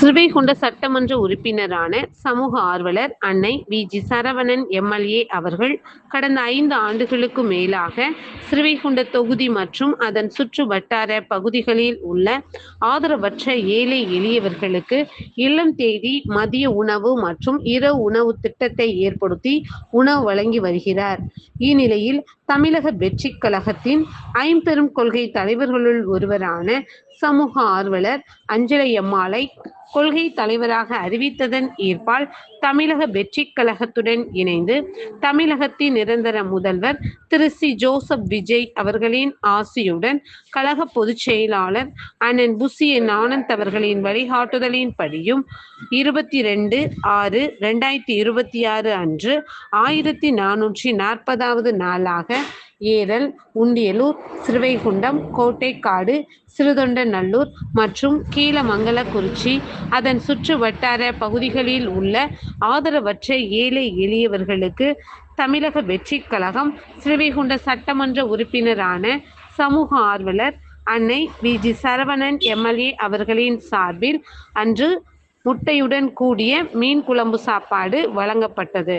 ஸ்ரீவைகுண்ட சட்டமன்ற உறுப்பினரான சமூக ஆர்வலர் அன்னை வி.ஜி. சரவணன் எம்.எல்.ஏ. அவர்கள் கடந்த 5 ஆண்டுகளுக்கு மேலாக ஸ்ரீவைகுண்ட தொகுதி மற்றும் அதன் சுற்று வட்டார பகுதிகளில் உள்ள ஆதரவற்ற ஏழை எளியவர்களுக்கு இல்லம் தேடி மதிய உணவு மற்றும் இரவு உணவு திட்டத்தை ஏற்படுத்தி உணவு வழங்கி வருகிறார். இந்நிலையில் தமிழக வெற்றிக் கழகத்தின் ஐம்பெரும் கொள்கை தலைவர்களுள் ஒருவரான சமூக ஆர்வலர் அஞ்சலையம்மாளை கொள்கை தலைவராக அறிவித்ததன் ஏற்பால் தமிழக வெற்றிக் கழகத்துடன் இணைந்து தமிழகத்தின் நிரந்தர முதல்வர் திரு சி. ஜோசப் விஜய் அவர்களின் ஆசியுடன் கழக பொதுச் செயலாளர் அண்ணன் புசி என். ஆனந்த் அவர்களின் வழிகாட்டுதலின்படியும் 22/6/2026 அன்று 1440வது நாளாக ஏரல், உண்டியலூர், ஸ்ரீவைகுண்டம், கோட்டைக்காடு, சிறுதொண்டநல்லூர் மற்றும் கீழமங்கலக்குறிச்சி அதன் சுற்று வட்டார பகுதிகளில் உள்ள ஆதரவற்ற ஏழை எளியவர்களுக்கு தமிழக வெற்றிக் கழகம் ஸ்ரீவைகுண்ட சட்டமன்ற உறுப்பினரான சமூக ஆர்வலர் அன்னை வி.ஜி. சரவணன் எம்.எல்.ஏ. அவர்களின் சார்பில் அன்று முட்டையுடன் கூடிய மீன் குழம்பு சாப்பாடு வழங்கப்பட்டது.